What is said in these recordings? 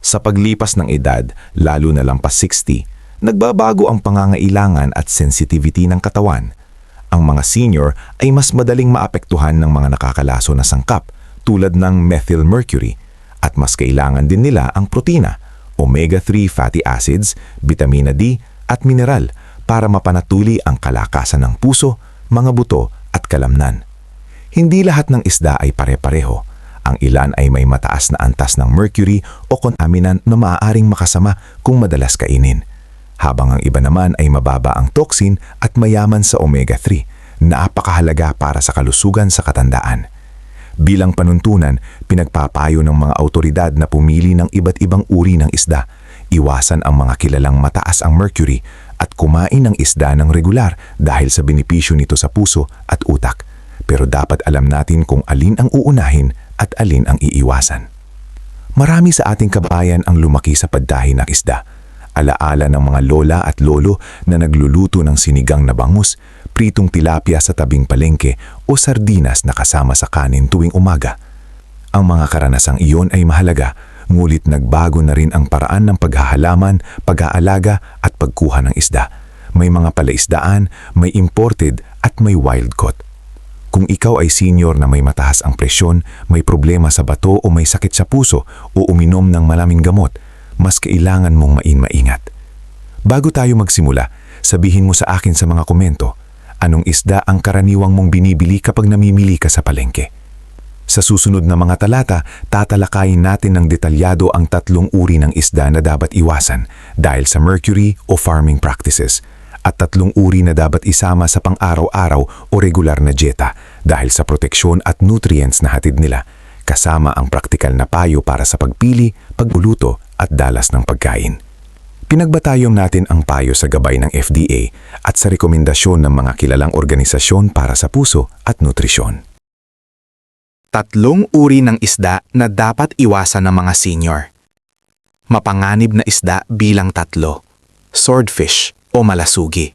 Sa paglipas ng edad, lalo na lampas 60, nagbabago ang pangangailangan at sensitivity ng katawan. Ang mga senior ay mas madaling maapektuhan ng mga nakakalaso na sangkap tulad ng methylmercury at mas kailangan din nila ang protina, omega-3 fatty acids, vitamina D at mineral para mapanatili ang kalakasan ng puso, mga buto at kalamnan. Hindi lahat ng isda ay pare-pareho. Ang ilan ay may mataas na antas ng mercury o contaminant na maaaring makasama kung madalas kainin, habang ang iba naman ay mababa ang toxin at mayaman sa omega-3, na napakahalaga para sa kalusugan sa katandaan. Bilang panuntunan, pinagpapayo ng mga autoridad na pumili ng iba't ibang uri ng isda, iwasan ang mga kilalang mataas ang mercury at kumain ng isda ng regular dahil sa benepisyo nito sa puso at utak. Pero dapat alam natin kung alin ang uunahin at alin ang iiwasan. Marami sa ating kabayan ang lumaki sa pagdahi ng isda. Alaala ng mga lola at lolo na nagluluto ng sinigang na bangus, pritong tilapia sa tabing palengke o sardinas na kasama sa kanin tuwing umaga. Ang mga karanasang iyon ay mahalaga, ngulit nagbago na rin ang paraan ng paghahalaman, pag-aalaga at pagkuha ng isda. May mga palaisdaan, may imported at may wild caught. Kung ikaw ay senior na may mataas ang presyon, may problema sa bato o may sakit sa puso o uminom ng maraming gamot, mas kailangan mong maingat. Bago tayo magsimula, sabihin mo sa akin sa mga komento, anong isda ang karaniwang mong binibili kapag namimili ka sa palengke? Sa susunod na mga talata, tatalakayin natin ng detalyado ang 3 uri ng isda na dapat iwasan dahil sa mercury o farming practices, at 3 uri na dapat isama sa pang-araw-araw o regular na dieta dahil sa proteksyon at nutrients na hatid nila, kasama ang praktikal na payo para sa pagpili, pagluluto at dalas ng pagkain. Pinagbatayong natin ang payo sa gabay ng FDA at sa rekomendasyon ng mga kilalang organisasyon para sa puso at nutrisyon. 3 uri ng isda na dapat iwasan ng mga senior. Mapanganib na isda bilang 3. Swordfish o malasugi.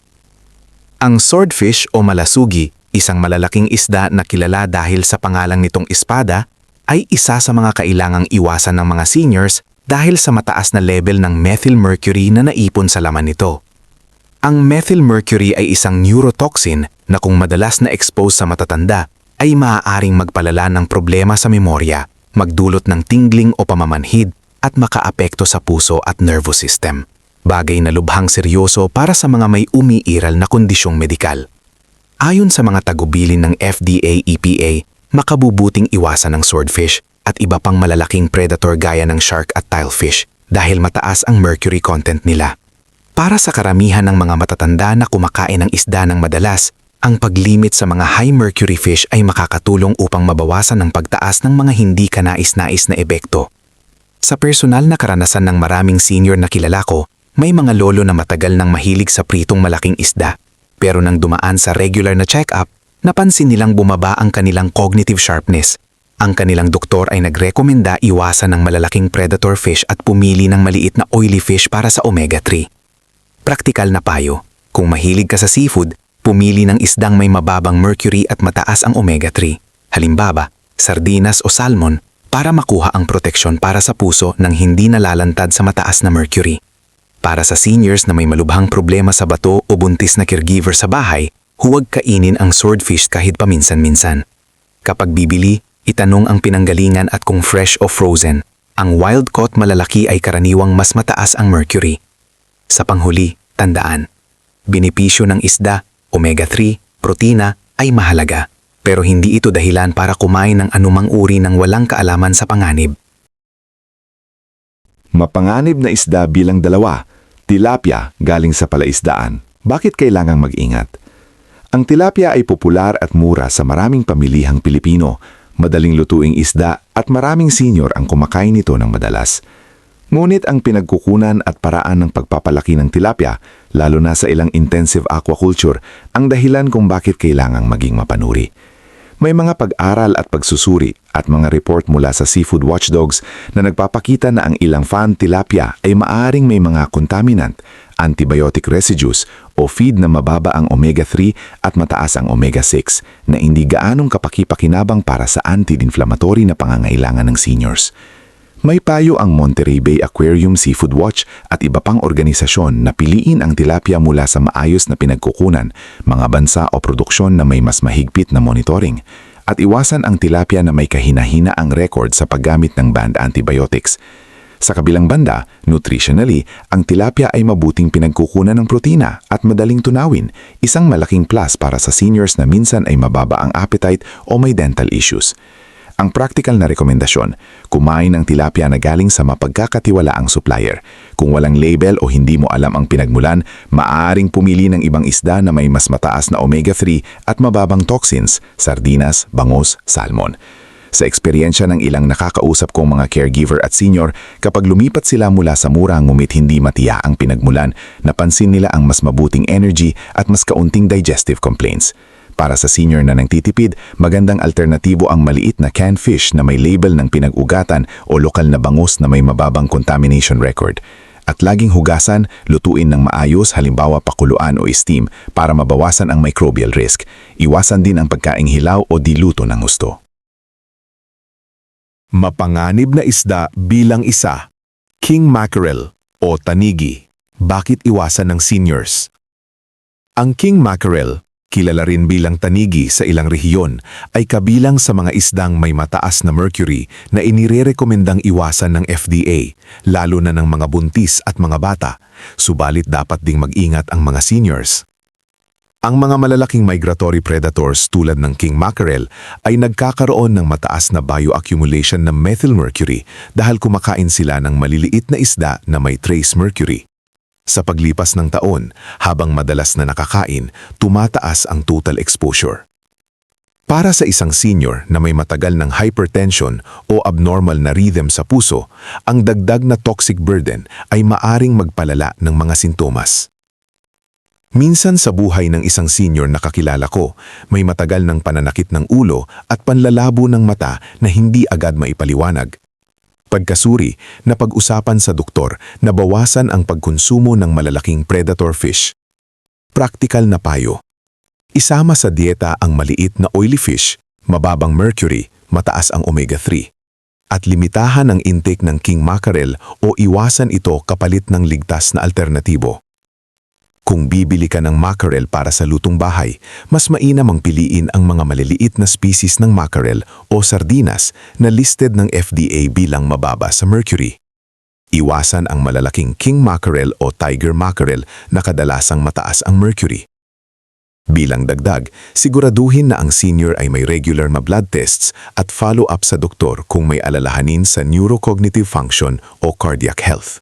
Ang swordfish o malasugi, isang malalaking isda na kilala dahil sa pangalang nitong espada, ay isa sa mga kailangang iwasan ng mga seniors dahil sa mataas na level ng methylmercury na naipon sa laman nito. Ang methylmercury ay isang neurotoxin na kung madalas na expose sa matatanda, ay maaaring magpalala ng problema sa memorya, magdulot ng tingling o pamamanhid at makaapekto sa puso at nervous system. Bagay na lubhang seryoso para sa mga may umiiral na kondisyong medikal. Ayon sa mga tagubilin ng FDA-EPA, makabubuting iwasan ng swordfish at iba pang malalaking predator gaya ng shark at tilefish dahil mataas ang mercury content nila. Para sa karamihan ng mga matatanda na kumakain ng isda ng madalas, ang paglimit sa mga high mercury fish ay makakatulong upang mabawasan ang pagtaas ng mga hindi kanais-nais na epekto. Sa personal na karanasan ng maraming senior na kilala ko, may mga lolo na matagal nang mahilig sa pritong malaking isda, pero nang dumaan sa regular na check-up, napansin nilang bumaba ang kanilang cognitive sharpness. Ang kanilang doktor ay nagrekomenda iwasan ng malalaking predator fish at pumili ng maliit na oily fish para sa omega-3. Praktikal na payo, kung mahilig ka sa seafood, pumili ng isdang may mababang mercury at mataas ang omega-3, halimbawa, sardinas o salmon, para makuha ang proteksyon para sa puso nang hindi nalalantad sa mataas na mercury. Para sa seniors na may malubhang problema sa bato o buntis na caregiver sa bahay, huwag kainin ang swordfish kahit paminsan-minsan. Kapag bibili, itanong ang pinanggalingan at kung fresh o frozen. Ang wild-caught malalaki ay karaniwang mas mataas ang mercury. Sa panghuli, tandaan, benepisyo ng isda, omega-3, protina ay mahalaga, pero hindi ito dahilan para kumain ng anumang uri ng walang kaalaman sa panganib. Mapanganib na isda bilang 2, tilapia galing sa palaisdaan. Bakit kailangang mag-ingat? Ang tilapia ay popular at mura sa maraming pamilihang Pilipino, madaling lutuing isda at maraming senior ang kumakain nito ng madalas. Ngunit ang pinagkukunan at paraan ng pagpapalaki ng tilapia, lalo na sa ilang intensive aquaculture, ang dahilan kung bakit kailangang maging mapanuri. May mga pag-aral at pagsusuri at mga report mula sa seafood watchdogs na nagpapakita na ang ilang farm tilapia ay maaaring may mga contaminant, antibiotic residues o feed na mababa ang omega-3 at mataas ang omega-6 na hindi gaanong kapaki-pakinabang para sa anti-inflammatory na pangangailangan ng seniors. May payo ang Monterey Bay Aquarium Seafood Watch at iba pang organisasyon na piliin ang tilapia mula sa maayos na pinagkukunan, mga bansa o produksyon na may mas mahigpit na monitoring, at iwasan ang tilapia na may kahina-hinaang record sa paggamit ng banned antibiotics. Sa kabilang banda, nutritionally, ang tilapia ay mabuting pinagkukunan ng protina at madaling tunawin, isang malaking plus para sa seniors na minsan ay mababa ang appetite o may dental issues. Ang practical na rekomendasyon, kumain ng tilapia na galing sa mapagkakatiwalaang supplier. Kung walang label o hindi mo alam ang pinagmulan, maaaring pumili ng ibang isda na may mas mataas na omega-3 at mababang toxins, sardinas, bangus, salmon. Sa eksperyensya ng ilang nakakausap kong mga caregiver at senior, kapag lumipat sila mula sa mura ngumit hindi matiya ang pinagmulan, napansin nila ang mas mabuting energy at mas kaunting digestive complaints. Para sa senior na nagtitipid, magandang alternatibo ang maliit na canned fish na may label ng pinag-ugatan o lokal na bangus na may mababang contamination record. At laging hugasan, lutuin ng maayos, halimbawa pakuluan o steam, para mabawasan ang microbial risk. Iwasan din ang pagkaing hilaw o diluto ng husto. Mapanganib na isda bilang isa. King mackerel o tanigi. Bakit iwasan ng seniors? Ang king mackerel, kilala rin bilang tanigi sa ilang rehiyon, ay kabilang sa mga isdang may mataas na mercury na inirerekomendang iwasan ng FDA, lalo na ng mga buntis at mga bata, subalit dapat ding mag-ingat ang mga seniors. Ang mga malalaking migratory predators tulad ng king mackerel ay nagkakaroon ng mataas na bioaccumulation ng methylmercury dahil kumakain sila ng maliliit na isda na may trace mercury. Sa paglipas ng taon, habang madalas na nakakain, tumataas ang total exposure. Para sa isang senior na may matagal ng hypertension o abnormal na rhythm sa puso, ang dagdag na toxic burden ay maaring magpalala ng mga sintomas. Minsan sa buhay ng isang senior na kakilala ko, may matagal ng pananakit ng ulo at panlalabo ng mata na hindi agad maipaliwanag. Pagkasuri, napag-usapan sa doktor na bawasan ang pagkonsumo ng malalaking predator fish. Praktikal na payo. Isama sa dieta ang maliit na oily fish, mababang mercury, mataas ang omega-3. At limitahan ang intake ng king mackerel o iwasan ito kapalit ng ligtas na alternatibo. Kung bibili ka ng mackerel para sa lutong bahay, mas mainam ang piliin ang mga maliliit na species ng mackerel o sardinas na listed ng FDA bilang mababa sa mercury. Iwasan ang malalaking king mackerel o tiger mackerel na kadalasang mataas ang mercury. Bilang dagdag, siguraduhin na ang senior ay may regular na blood tests at follow-up sa doktor kung may alalahanin sa neurocognitive function o cardiac health.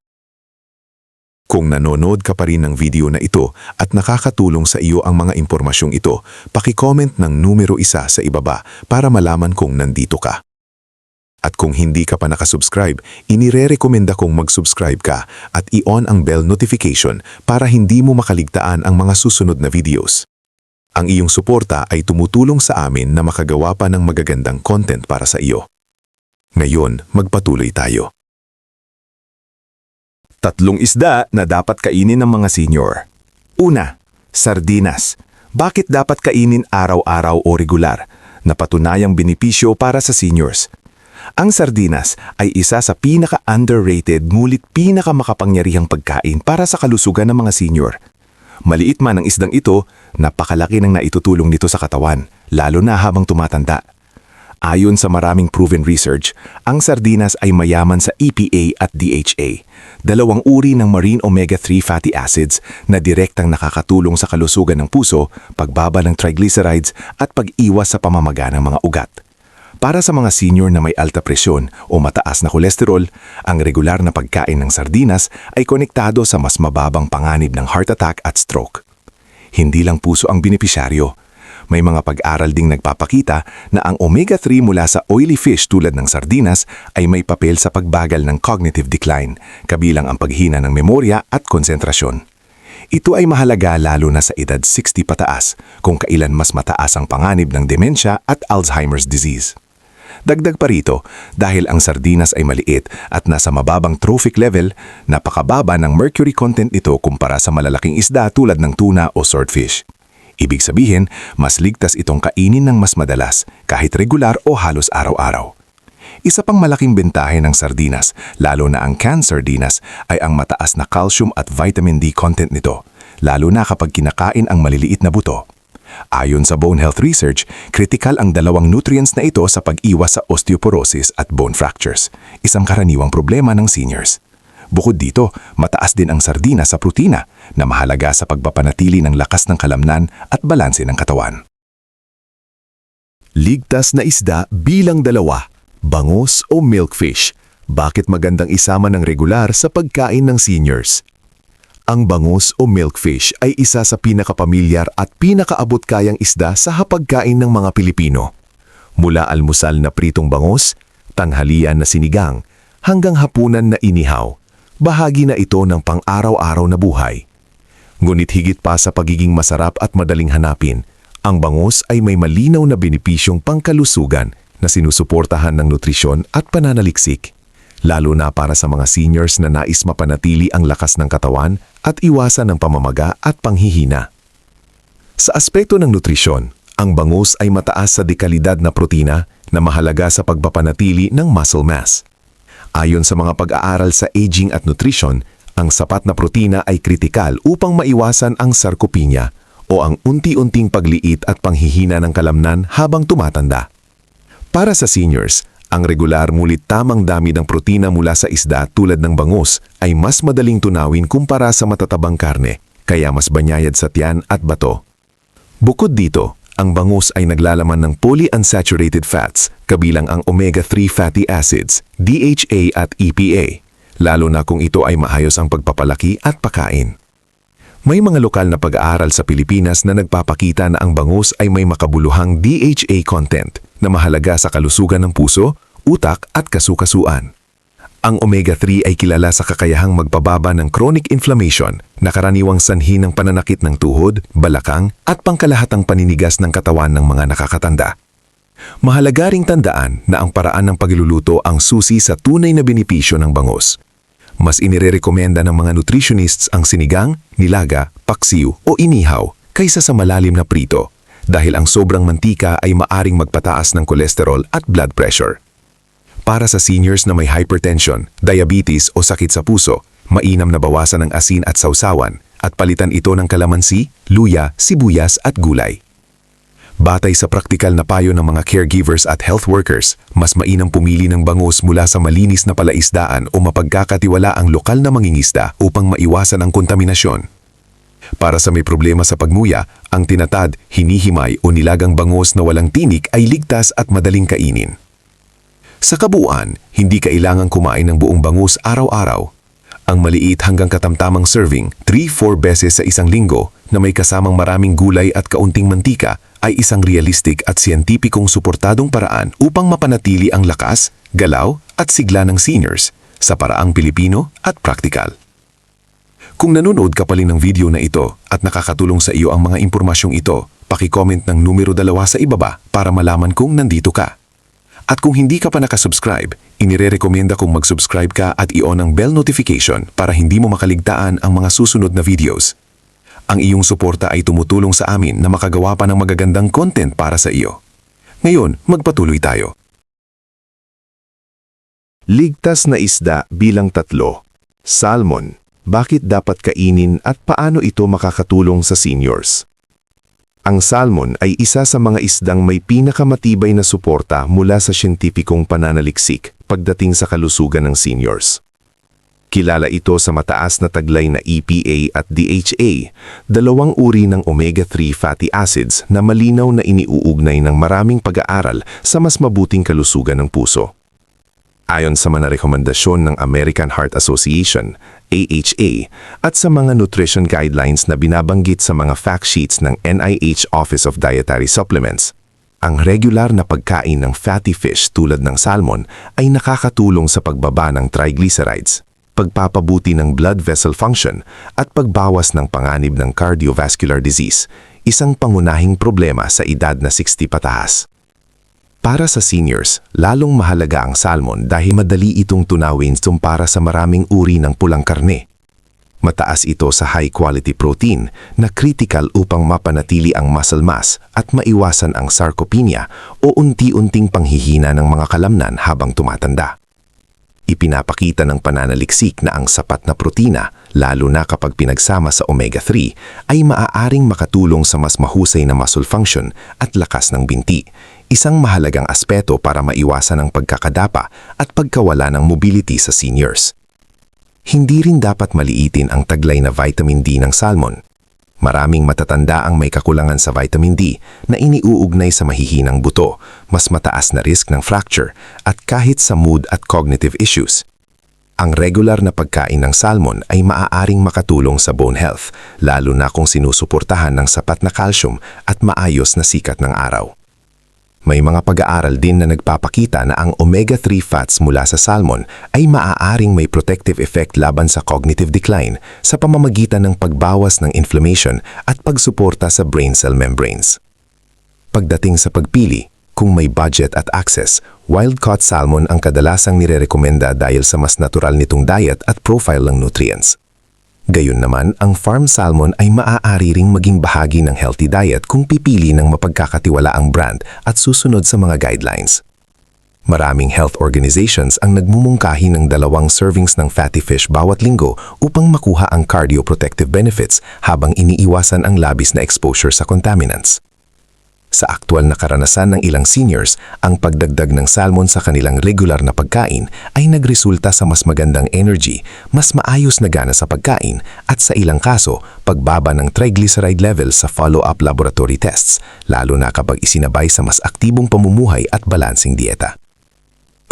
Kung nanonood ka pa rin ng video na ito at nakakatulong sa iyo ang mga impormasyong ito, paki-comment ng numero 1 sa ibaba para malaman kung nandito ka. At kung hindi ka pa nakasubscribe, inirerekomenda kong mag-subscribe ka at i-on ang bell notification para hindi mo makaligtaan ang mga susunod na videos. Ang iyong suporta ay tumutulong sa amin na makagawa pa ng magagandang content para sa iyo. Ngayon, magpatuloy tayo. 3 isda na dapat kainin ng mga senior. Una, sardinas. Bakit dapat kainin araw-araw o regular? Napatunayang benepisyo para sa seniors. Ang sardinas ay isa sa pinaka-underrated ngunit pinaka-makapangyarihang pagkain para sa kalusugan ng mga senior. Maliit man ang isdang ito, napakalaki ng naitutulong nito sa katawan, lalo na habang tumatanda. Ayon sa maraming proven research, ang sardinas ay mayaman sa EPA at DHA, dalawang uri ng marine omega-3 fatty acids na direktang nakakatulong sa kalusugan ng puso, pagbaba ng triglycerides at pag-iwas sa pamamaga ng mga ugat. Para sa mga senior na may alta presyon o mataas na kolesterol, ang regular na pagkain ng sardinas ay konektado sa mas mababang panganib ng heart attack at stroke. Hindi lang puso ang benepisyaryo. May mga pag-aral ding nagpapakita na ang omega-3 mula sa oily fish tulad ng sardinas ay may papel sa pagbagal ng cognitive decline, kabilang ang paghina ng memorya at konsentrasyon. Ito ay mahalaga lalo na sa edad 60 pataas, kung kailan mas mataas ang panganib ng demensya at Alzheimer's disease. Dagdag pa rito, dahil ang sardinas ay maliit at nasa mababang trophic level, napakababa ng mercury content nito kumpara sa malalaking isda tulad ng tuna o swordfish. Ibig sabihin, mas ligtas itong kainin ng mas madalas, kahit regular o halos araw-araw. Isa pang malaking bentahe ng sardinas, lalo na ang canned sardinas, ay ang mataas na calcium at vitamin D content nito, lalo na kapag kinakain ang maliliit na buto. Ayon sa Bone Health Research, kritikal ang dalawang nutrients na ito sa pag-iwas sa osteoporosis at bone fractures, isang karaniwang problema ng seniors. Bukod dito, mataas din ang sardinas sa protina na mahalaga sa pagpapanatili ng lakas ng kalamnan at balanse ng katawan. Ligtas na isda bilang 2, bangus o milkfish. Bakit magandang isama ng regular sa pagkain ng seniors? Ang bangus o milkfish ay isa sa pinakapamilyar at pinakaabot-kayang isda sa hapagkain ng mga Pilipino. Mula almusal na pritong bangus, tanghalian na sinigang, hanggang hapunan na inihaw, bahagi na ito ng pang-araw-araw na buhay. Ngunit higit pa sa pagiging masarap at madaling hanapin, ang bangus ay may malinaw na benepisyong pangkalusugan na sinusuportahan ng nutrisyon at pananaliksik, lalo na para sa mga seniors na nais mapanatili ang lakas ng katawan at iwasan ng pamamaga at panghihina. Sa aspekto ng nutrisyon, ang bangus ay mataas sa dekalidad na protina na mahalaga sa pagpapanatili ng muscle mass. Ayon sa mga pag-aaral sa aging at nutrition, ang sapat na protina ay kritikal upang maiwasan ang sarcopenia o ang unti-unting pagliit at panghihina ng kalamnan habang tumatanda. Para sa seniors, ang regular ngunit tamang dami ng protina mula sa isda tulad ng bangus ay mas madaling tunawin kumpara sa matatabang karne, kaya mas banyayad sa tiyan at bato. Bukod dito, ang bangus ay naglalaman ng polyunsaturated fats, kabilang ang omega-3 fatty acids, DHA at EPA, lalo na kung ito ay maayos ang pagpapalaki at pagkain. May mga lokal na pag-aaral sa Pilipinas na nagpapakita na ang bangus ay may makabuluhang DHA content na mahalaga sa kalusugan ng puso, utak at kasukasuan. Ang omega-3 ay kilala sa kakayahang magpababa ng chronic inflammation na karaniwang sanhi ng pananakit ng tuhod, balakang at pangkalahatang paninigas ng katawan ng mga nakakatanda. Mahalaga ring tandaan na ang paraan ng pagluluto ang susi sa tunay na benepisyo ng bangus. Mas inirerekomenda ng mga nutritionists ang sinigang, nilaga, paksiw o inihaw kaysa sa malalim na prito dahil ang sobrang mantika ay maaring magpataas ng kolesterol at blood pressure. Para sa seniors na may hypertension, diabetes o sakit sa puso, mainam na bawasan ang asin at sausawan at palitan ito ng kalamansi, luya, sibuyas at gulay. Batay sa praktikal na payo ng mga caregivers at health workers, mas mainam pumili ng bangus mula sa malinis na palaisdaan o mapagkakatiwala ang lokal na mangingisda upang maiwasan ang kontaminasyon. Para sa may problema sa pagmuya, ang tinatad, hinihimay o nilagang bangus na walang tinik ay ligtas at madaling kainin. Sa kabuuan, hindi kailangang kumain ng buong bangus araw-araw. Ang maliit hanggang katamtamang serving, 3-4 beses sa isang linggo, na may kasamang maraming gulay at kaunting mantika, ay isang realistic at siyentipikong suportadong paraan upang mapanatili ang lakas, galaw at sigla ng seniors sa paraang Pilipino at praktikal. Kung nanonood ka pa rin ng video na ito at nakakatulong sa iyo ang mga impormasyong ito, paki-comment ng numero 2 sa ibaba para malaman kung nandito ka. At kung hindi ka pa nakasubscribe, inirerekomenda kong mag-subscribe ka at i-on ang bell notification para hindi mo makaligtaan ang mga susunod na videos. Ang iyong suporta ay tumutulong sa amin na makagawa pa ng magagandang content para sa iyo. Ngayon, magpatuloy tayo. Ligtas na isda bilang 3, salmon. Bakit dapat kainin at paano ito makakatulong sa seniors? Ang salmon ay isa sa mga isdang may pinakamatibay na suporta mula sa siyentipikong pananaliksik pagdating sa kalusugan ng seniors. Kilala ito sa mataas na taglay na EPA at DHA, dalawang uri ng omega-3 fatty acids na malinaw na iniuugnay ng maraming pag-aaral sa mas mabuting kalusugan ng puso. Ayon sa mga rekomendasyon ng American Heart Association, AHA, at sa mga nutrition guidelines na binabanggit sa mga fact sheets ng NIH Office of Dietary Supplements, ang regular na pagkain ng fatty fish tulad ng salmon ay nakakatulong sa pagbaba ng triglycerides, pagpapabuti ng blood vessel function at pagbawas ng panganib ng cardiovascular disease, isang pangunahing problema sa edad na 60 pataas. Para sa seniors, lalong mahalaga ang salmon dahil madali itong tunawin kumpara sa maraming uri ng pulang karne. Mataas ito sa high-quality protein na critical upang mapanatili ang muscle mass at maiwasan ang sarcopenia o unti-unting panghihina ng mga kalamnan habang tumatanda. Ipinapakita ng pananaliksik na ang sapat na protina, lalo na kapag pinagsama sa omega-3, ay maaaring makatulong sa mas mahusay na muscle function at lakas ng binti, isang mahalagang aspeto para maiwasan ang pagkakadapa at pagkawala ng mobility sa seniors. Hindi rin dapat maliitin ang taglay na vitamin D ng salmon. Maraming matatanda ang may kakulangan sa vitamin D na iniuugnay sa mahihinang buto, mas mataas na risk ng fracture at kahit sa mood at cognitive issues. Ang regular na pagkain ng salmon ay maaaring makatulong sa bone health, lalo na kung sinusuportahan ng sapat na calcium at maayos na sikat ng araw. May mga pag-aaral din na nagpapakita na ang omega-3 fats mula sa salmon ay maaaring may protective effect laban sa cognitive decline sa pamamagitan ng pagbawas ng inflammation at pagsuporta sa brain cell membranes. Pagdating sa pagpili, kung may budget at access, wild-caught salmon ang kadalasang nirerekomenda dahil sa mas natural nitong diet at profile ng nutrients. Gayon naman, ang farm salmon ay maaari ring maging bahagi ng healthy diet kung pipili ng mapagkakatiwalaang brand at susunod sa mga guidelines. Maraming health organizations ang nagmumungkahi ng 2 servings ng fatty fish bawat linggo upang makuha ang cardioprotective benefits habang iniiwasan ang labis na exposure sa contaminants. Sa aktwal na karanasan ng ilang seniors, ang pagdagdag ng salmon sa kanilang regular na pagkain ay nagresulta sa mas magandang energy, mas maayos na gana sa pagkain at sa ilang kaso, pagbaba ng triglyceride levels sa follow-up laboratory tests, lalo na kapag isinabay sa mas aktibong pamumuhay at balansing dieta.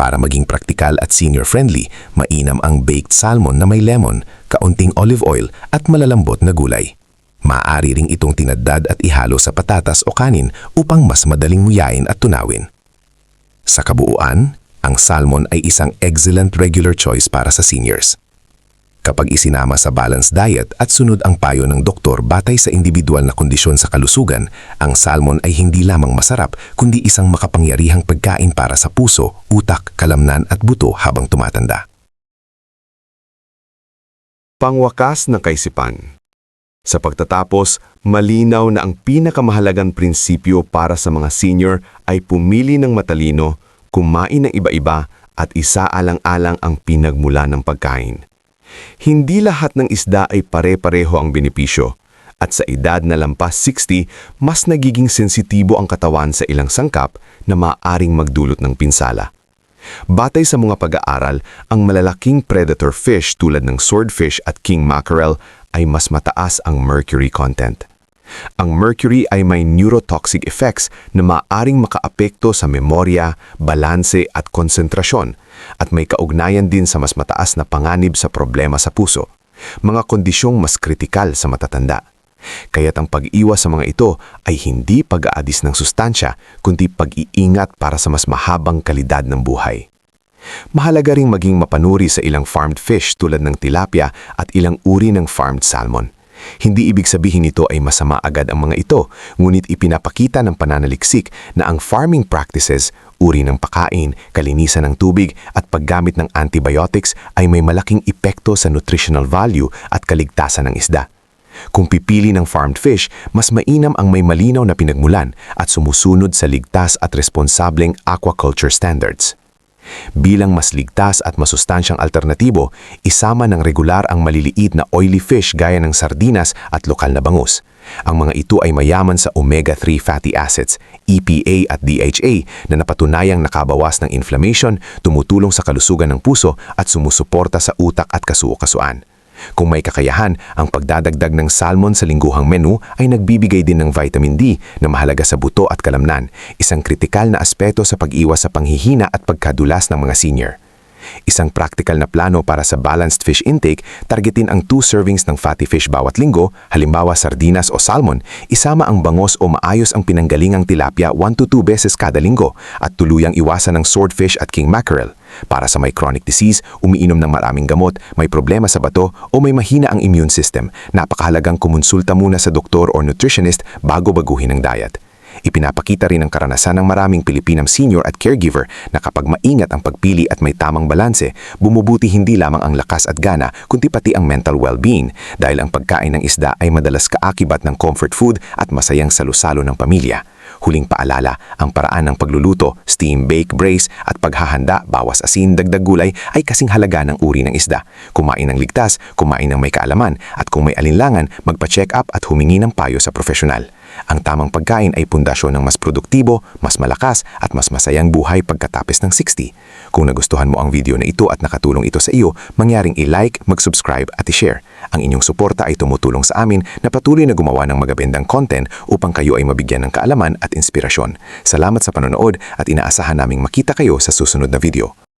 Para maging praktikal at senior-friendly, mainam ang baked salmon na may lemon, kaunting olive oil at malalambot na gulay. Maaari ring itong tinadad at ihalo sa patatas o kanin upang mas madaling nguyain at tunawin. Sa kabuuan, ang salmon ay isang excellent regular choice para sa seniors. Kapag isinama sa balanced diet at sunod ang payo ng doktor batay sa individual na kondisyon sa kalusugan, ang salmon ay hindi lamang masarap kundi isang makapangyarihang pagkain para sa puso, utak, kalamnan at buto habang tumatanda. Pangwakas na kaisipan. Sa pagtatapos, malinaw na ang pinakamahalagang prinsipyo para sa mga senior ay pumili ng matalino, kumain ng iba-iba at isaalang-alang ang pinagmula ng pagkain. Hindi lahat ng isda ay pare-pareho ang benepisyo at sa edad na lampas 60, mas nagiging sensitibo ang katawan sa ilang sangkap na maaaring magdulot ng pinsala. Batay sa mga pag-aaral, ang malalaking predator fish tulad ng swordfish at king mackerel ay mas mataas ang mercury content. Ang mercury ay may neurotoxic effects na maaaring makaapekto sa memorya, balanse at konsentrasyon at may kaugnayan din sa mas mataas na panganib sa problema sa puso, mga kondisyong mas kritikal sa matatanda. Kaya't ang pag-iwas sa mga ito ay hindi pag-aadis ng sustansya, kundi pag-iingat para sa mas mahabang kalidad ng buhay. Mahalaga ring maging mapanuri sa ilang farmed fish tulad ng tilapia at ilang uri ng farmed salmon. Hindi ibig sabihin nito ay masama agad ang mga ito, ngunit ipinapakita ng pananaliksik na ang farming practices, uri ng pagkain, kalinisan ng tubig at paggamit ng antibiotics ay may malaking epekto sa nutritional value at kaligtasan ng isda. Kung pipili ng farmed fish, mas mainam ang may malinaw na pinagmulan at sumusunod sa ligtas at responsableng aquaculture standards. Bilang mas ligtas at masustansyang alternatibo, isama ng regular ang maliliit na oily fish gaya ng sardinas at lokal na bangus. Ang mga ito ay mayaman sa omega-3 fatty acids, EPA at DHA na napatunayang nakabawas ng inflammation, tumutulong sa kalusugan ng puso at sumusuporta sa utak at kasuo-kasuan. Kung may kakayahan, ang pagdadagdag ng salmon sa lingguhang menu ay nagbibigay din ng vitamin D na mahalaga sa buto at kalamnan, isang kritikal na aspeto sa pag-iwas sa panghihina at pagkadulas ng mga senior. Isang practical na plano para sa balanced fish intake, targetin ang 2 servings ng fatty fish bawat linggo, halimbawa sardinas o salmon, isama ang bangos o maayos ang pinanggalingang tilapia 1 to 2 beses kada linggo at tuluyang iwasan ng swordfish at king mackerel. Para sa may chronic disease, umiinom ng maraming gamot, may problema sa bato o may mahina ang immune system, napakahalagang kumonsulta muna sa doktor o nutritionist bago baguhin ang diet. Ipinapakita rin ang karanasan ng maraming Pilipinang senior at caregiver na kapag maingat ang pagpili at may tamang balanse, bumubuti hindi lamang ang lakas at gana kundi pati ang mental well-being dahil ang pagkain ng isda ay madalas kaakibat ng comfort food at masayang salusalo ng pamilya. Huling paalala, ang paraan ng pagluluto, steam, bake, braise at paghahanda, bawas asin, dagdag gulay ay kasing halaga ng uri ng isda. Kumain ng ligtas, kumain ng may kaalaman at kung may alinlangan, magpa-check up at humingi ng payo sa profesional. Ang tamang pagkain ay pundasyon ng mas produktibo, mas malakas at mas masayang buhay pagkatapos ng 60. Kung nagustuhan mo ang video na ito at nakatulong ito sa iyo, mangyaring i-like, mag-subscribe at i-share. Ang inyong suporta ay tumutulong sa amin na patuloy na gumawa ng magagandang content upang kayo ay mabigyan ng kaalaman at inspirasyon. Salamat sa panonood at inaasahan naming makita kayo sa susunod na video.